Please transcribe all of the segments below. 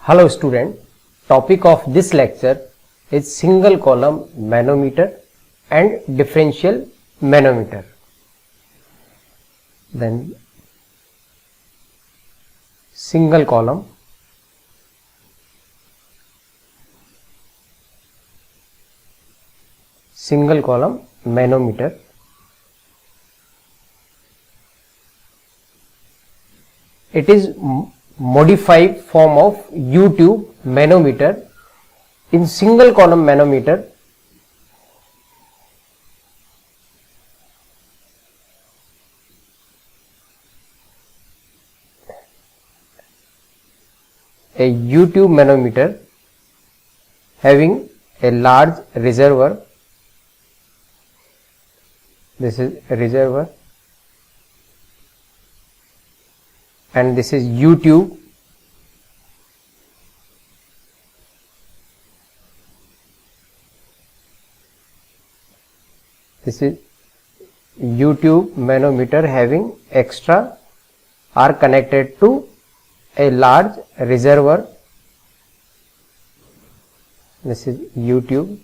Hello student, topic of this lecture is single column manometer and differential manometer. Then single column manometer. It is modified form of U-tube manometer. In single column manometer, a U-tube manometer having a large reservoir. This is a reservoir and this is U-tube. This is U-tube manometer having extra are connected to a large reservoir. This is U-tube.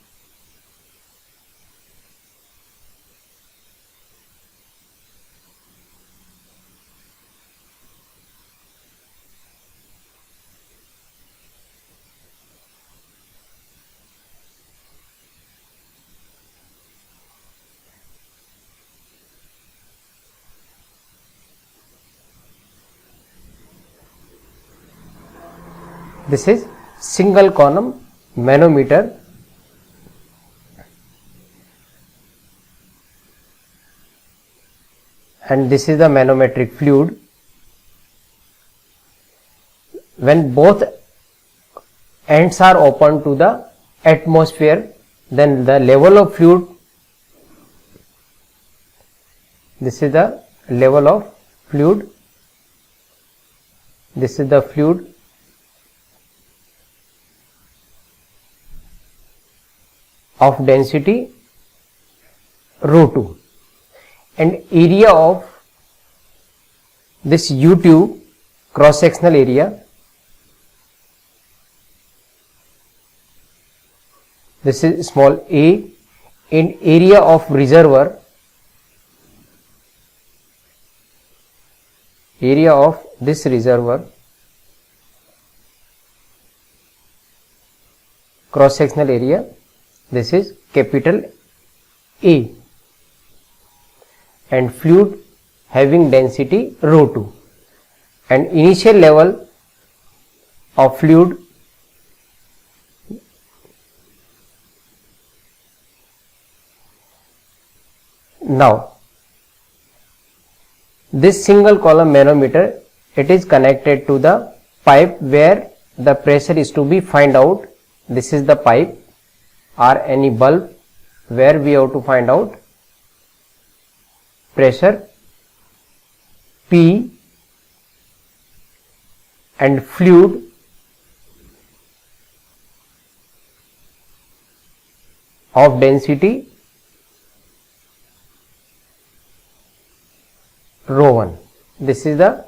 This is single column manometer. And this is the manometric fluid. When both ends are open to the atmosphere, then the level of fluid, this is the level of fluid, this is the fluid, of density rho 2, and area of this U-tube cross sectional area, this is small a, in area of reservoir, area of this reservoir cross sectional area, this is capital A, and fluid having density rho 2, and initial level of fluid now. This single column manometer, it is connected to the pipe where the pressure is to be find out. This is the pipe or any bulb where we have to find out pressure P and fluid of density rho 1. This is the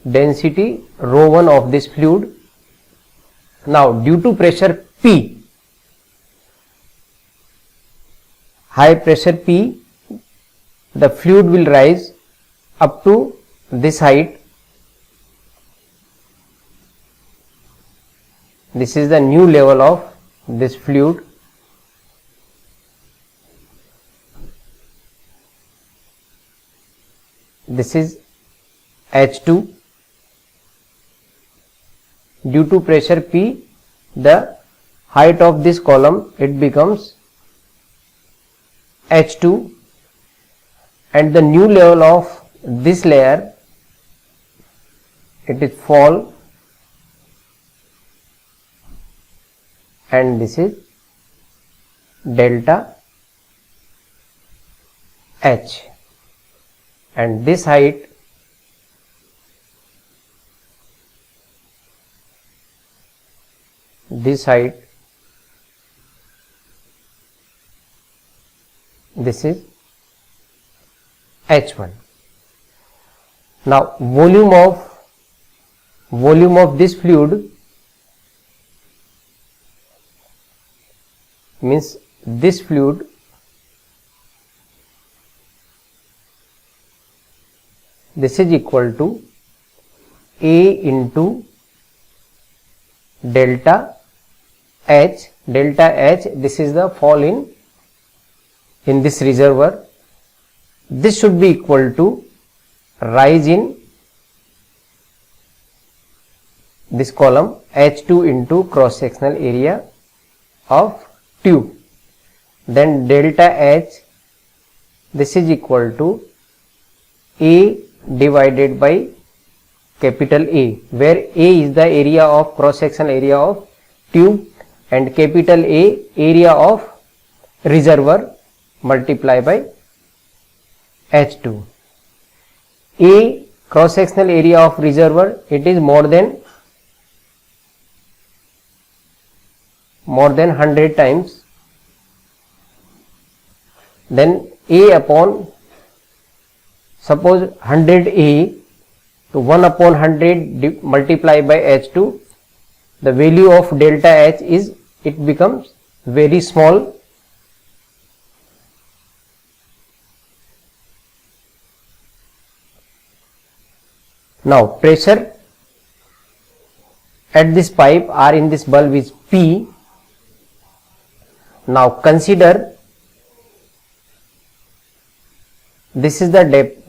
density rho 1 of this fluid. Now due to pressure P, high pressure P, the fluid will rise up to this height. This is the new level of this fluid. This is H2. Due to pressure P, the height of this column, it becomes H2, and the new level of this layer, it is fall, and this is delta h, and this height this is h1. Now volume of this fluid means this fluid this is equal to A into delta H. Delta H, this is the fall in this reservoir. This should be equal to rise in this column H2 into cross sectional area of tube. Then delta H, this is equal to A divided by capital A, where A is the area of cross sectional area of tube and capital A area of reservoir multiplied by H2. A cross sectional area of reservoir, it is more than 100 times. Then A upon, suppose 100 A, so 1 upon 100 multiplied by H2, the value of delta H is, it becomes very small. Now pressure at this pipe or in this bulb is P. Now consider, this is the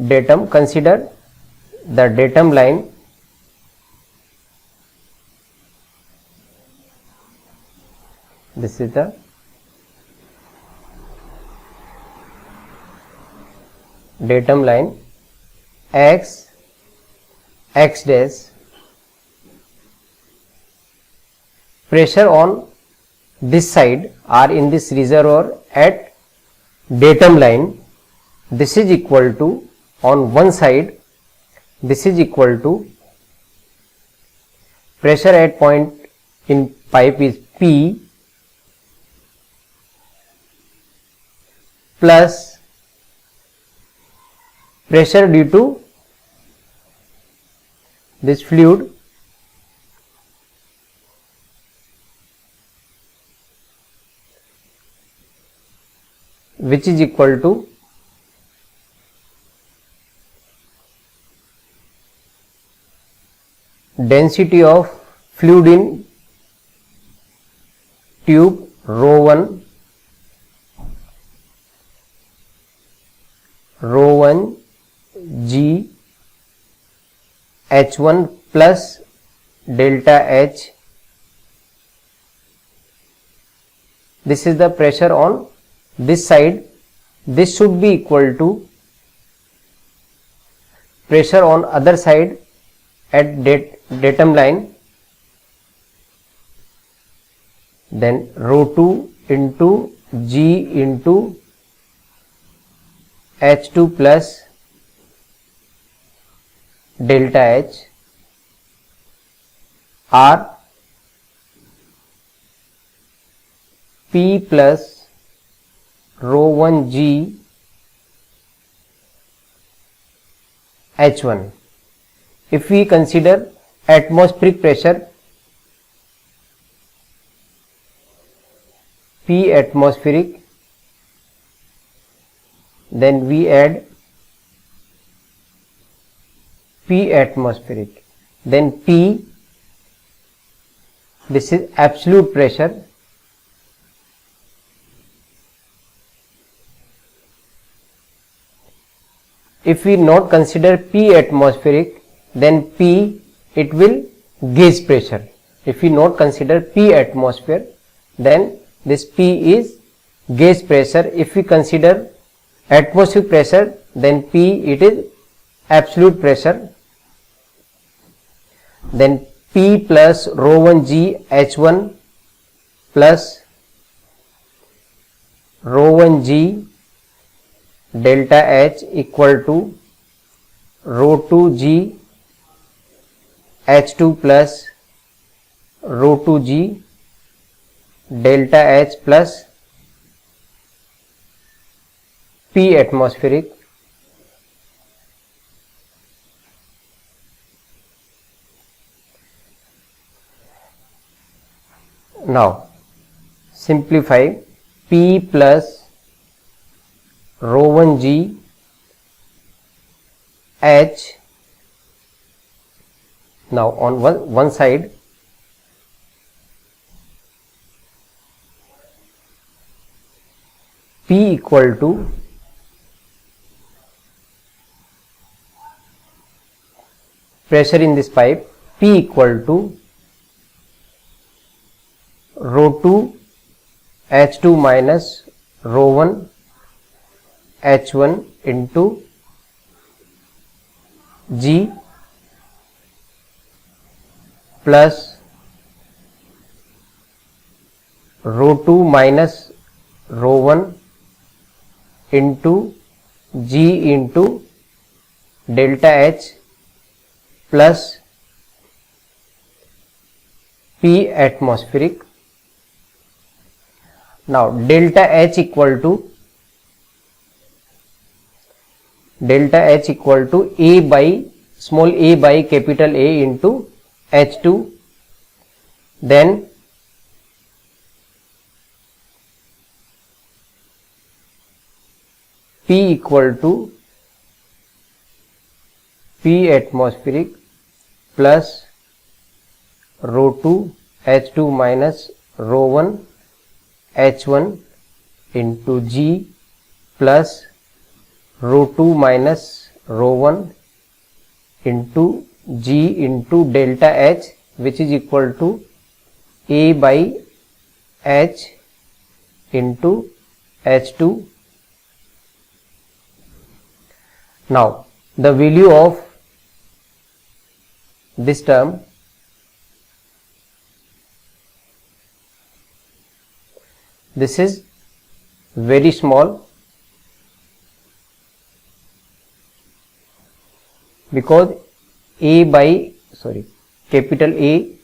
datum, consider the datum line. This is the datum line, X dash. Pressure on this side or in this reservoir at datum line, this is equal to, on one side, this is equal to pressure at point in pipe is P plus pressure due to this fluid which is equal to density of fluid in tube rho 1 G H1 plus delta H. This is the pressure on this side. This should be equal to pressure on other side at datum line, then rho 2 into G into H2 plus delta H or P plus rho 1 G H1. If we consider atmospheric pressure, P atmospheric, then we add P atmospheric, then P, this is absolute pressure, if we not consider P atmospheric, then P, it will gauge pressure. If we not consider P atmosphere, then this P is gauge pressure. If we consider atmospheric pressure, then P, it is absolute pressure. Then P plus rho 1 G H1 plus rho 1 G delta H equal to rho 2 G H2 plus rho 2 G delta H plus P atmospheric. Now simplify P plus rho 1 G H. Now on one side P equal to pressure in this pipe, P equal to rho 2 H2 minus rho 1 H1 into G plus rho 2 minus rho 1 into G into delta H plus P atmospheric. Now delta H equal to A by small a by capital A into H2, then P equal to P atmospheric plus rho 2 H2 minus rho 1 H1 into G plus rho 2 minus rho 1 into G into delta H, which is equal to A by H into H2. Now the value of this term, this is very small because capital A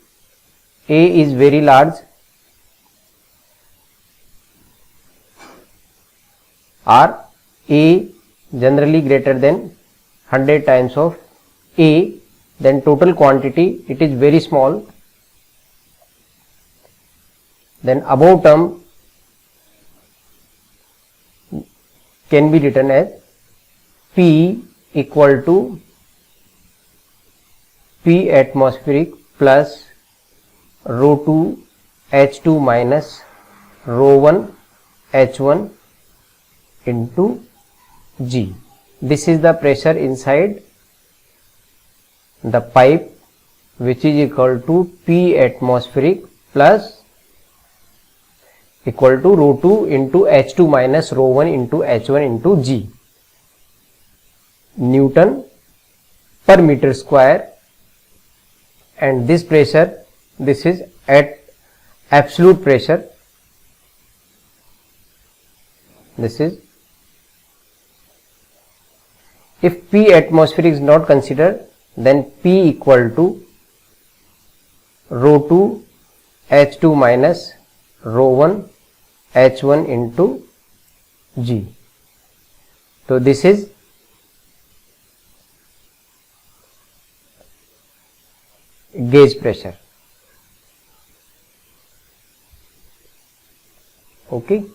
is very large, or A generally greater than 100 times of A, then total quantity it is very small. Then above term can be written as P equal to P atmospheric plus rho 2 H2 minus rho 1 H1 into G. This is the pressure inside the pipe, which is equal to P atmospheric plus equal to rho 2 into H2 minus rho 1 into H1 into G, Newton per meter square. And this pressure, this is at absolute pressure. This is, if P atmospheric is not considered, then P equal to rho 2 H2 minus rho 1 H1 into G. So this is gauge pressure. Okay.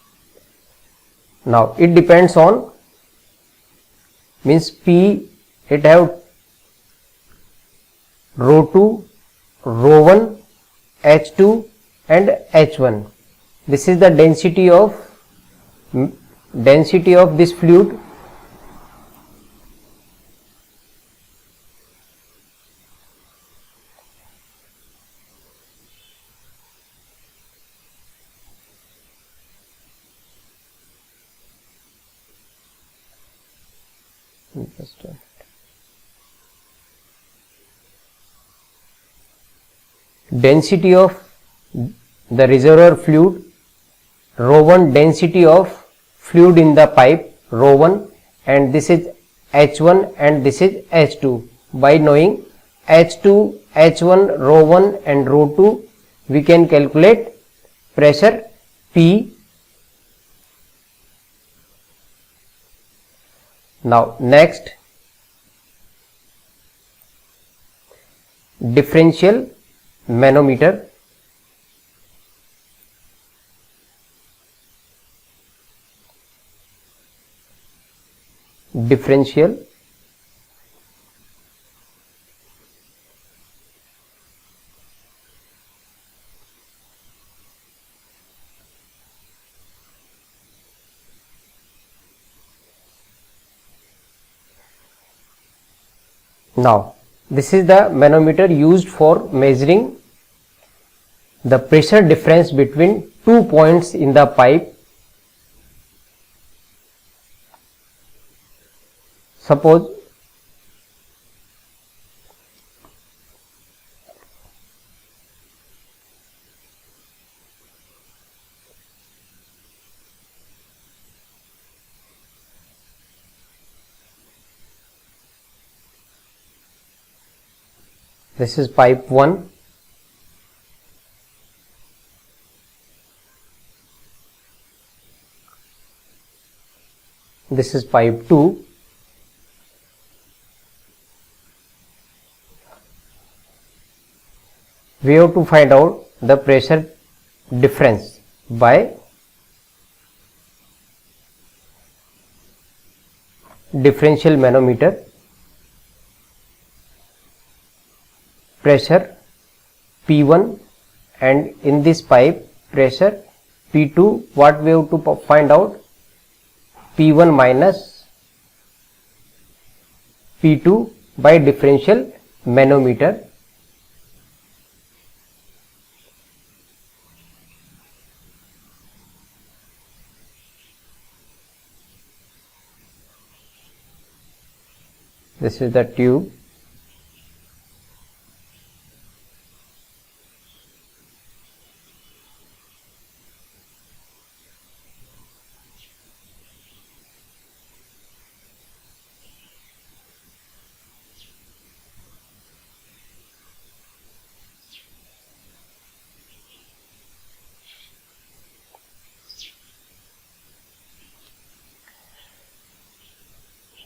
Now it depends on, means P, it have rho 2, rho 1, H2 and H1. This is the density of this fluid. Density of the reservoir fluid, rho 1 density of fluid in the pipe, rho 1, and this is H1 and this is H2. By knowing H2, H1, rho 1 and rho 2, we can calculate pressure P. Now next, differential manometer. Differential Now, this is the manometer used for measuring the pressure difference between 2 points in the pipe. Suppose this is pipe 1, this is pipe 2, we have to find out the pressure difference by differential manometer. Pressure P1 and in this pipe pressure P2, what we have to find out? P1 minus P2 by differential manometer. This is the tube.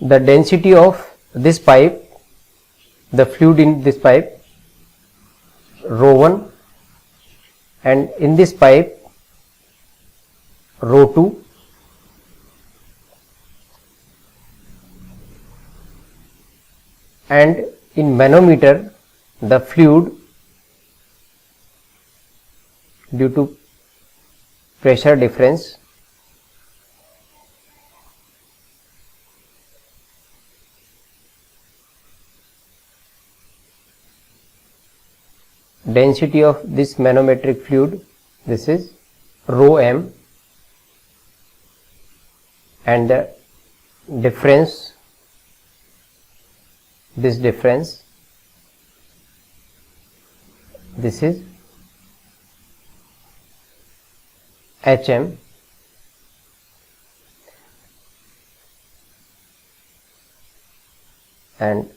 The density of this pipe, the fluid in this pipe, rho 1, and in this pipe rho 2, and in manometer the fluid due to pressure difference density of this manometric fluid, this is rho m, and the difference, this difference, this is hm, and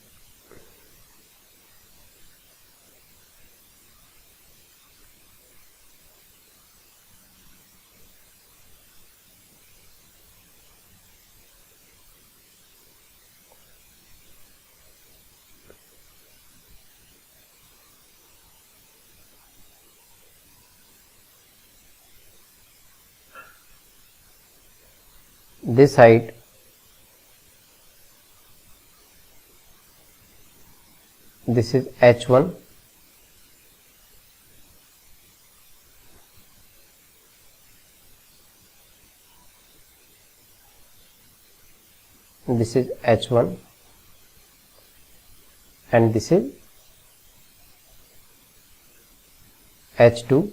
this height this is h1, this is h1, and this is h2.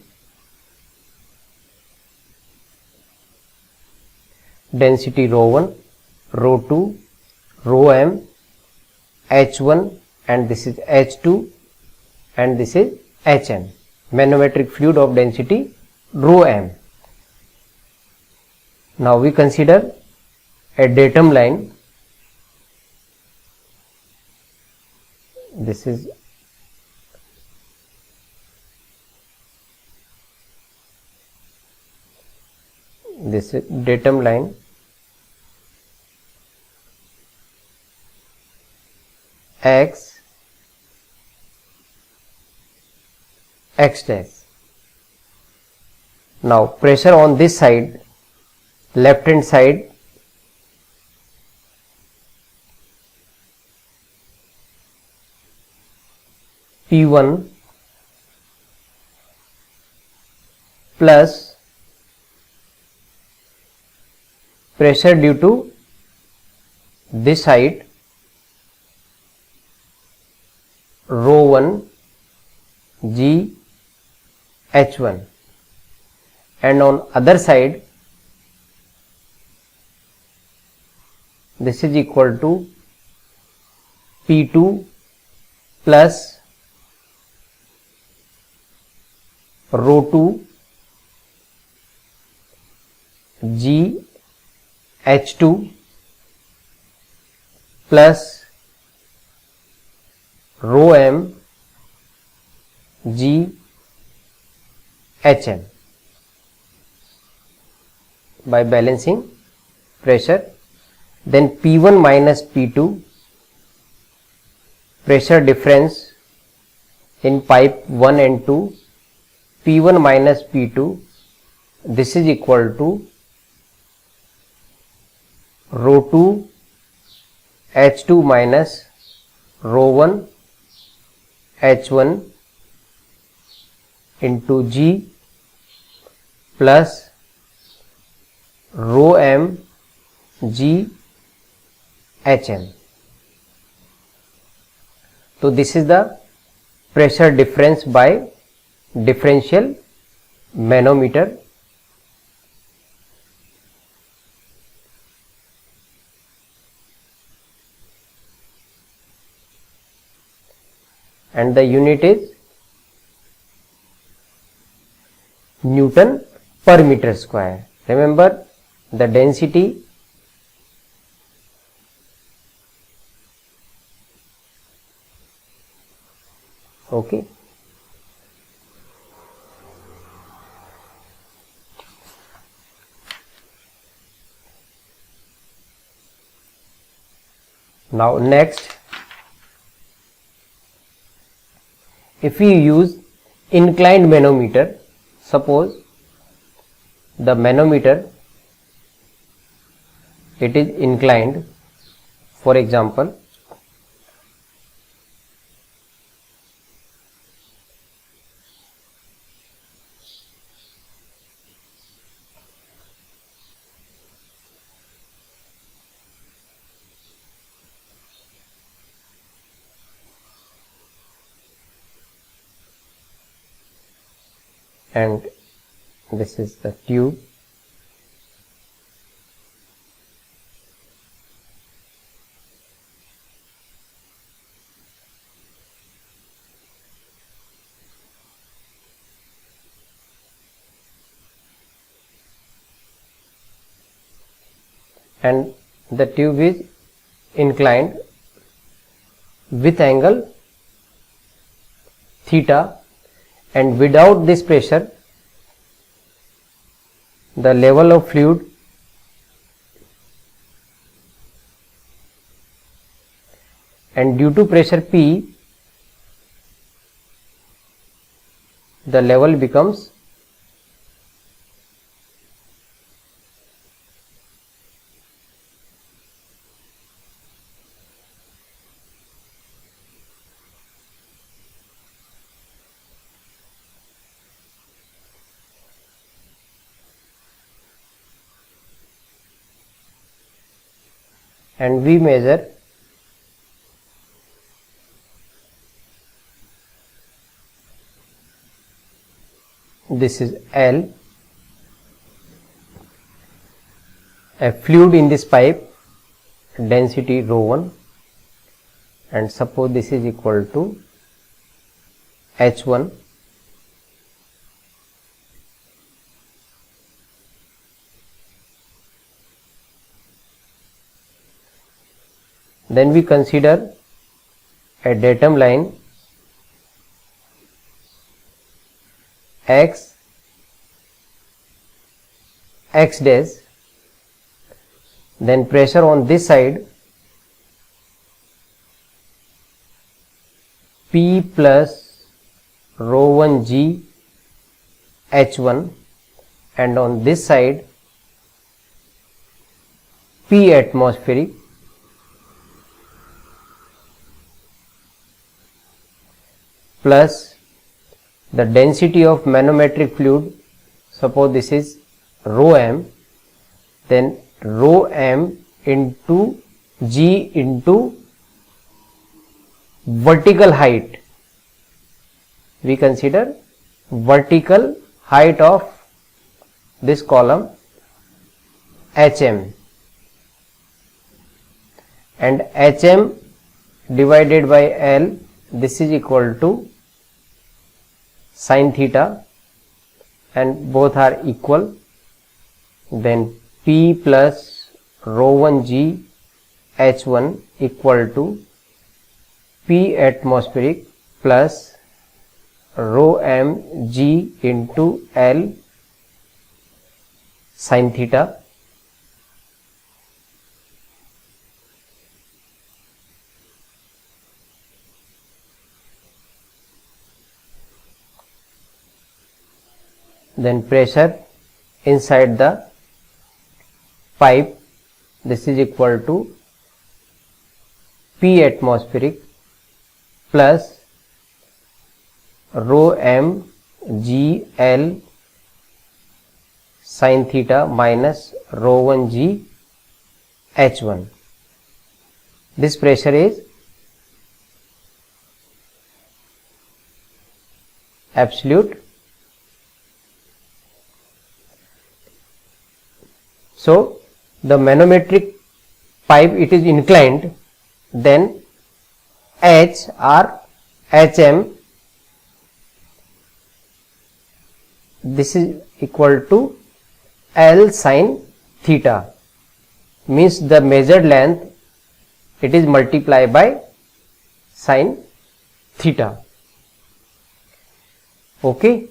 Density rho 1, rho 2, rho m, h1, and this is h2, and this is hm, manometric fluid of density rho m. Now we consider a datum line this is datum line, x dash. Now pressure on this side, left hand side, P1 plus pressure due to this side, rho 1 G H1, and on other side this is equal to P2 plus rho 2 G H2 plus rho m G Hm. By balancing pressure, then P1 minus P2, pressure difference in pipe 1 and 2, P1 minus P2, this is equal to rho 2 H2 minus rho 1 H1 into G plus rho m G Hm. So this is the pressure difference by differential manometer. And the unit is Newton per meter square. Remember the density okay. Now next, if we use inclined manometer, suppose the manometer it is inclined, for example and this is the tube, and the tube is inclined with angle theta, and without this pressure the level of fluid and due to pressure P the level becomes and we measure this is L, a fluid in this pipe, density rho 1, and suppose this is equal to H1 then we consider a datum line x dash, then pressure on this side P plus rho 1 g H1, and on this side P atmospheric plus the density of manometric fluid, suppose this is rho m, then rho m into g into vertical height. We consider vertical height of this column hm, and hm divided by L, this is equal to sin theta, and both are equal. Then P plus rho 1 g H1 equal to P atmospheric plus rho m g into L sin theta. Then pressure inside the pipe, this is equal to P atmospheric plus rho m g L sin theta minus rho 1 g H1. This pressure is absolute. So the manometric pipe, it is inclined, then H or Hm, this is equal to L sin theta, means the measured length, it is multiplied by sin theta. Okay.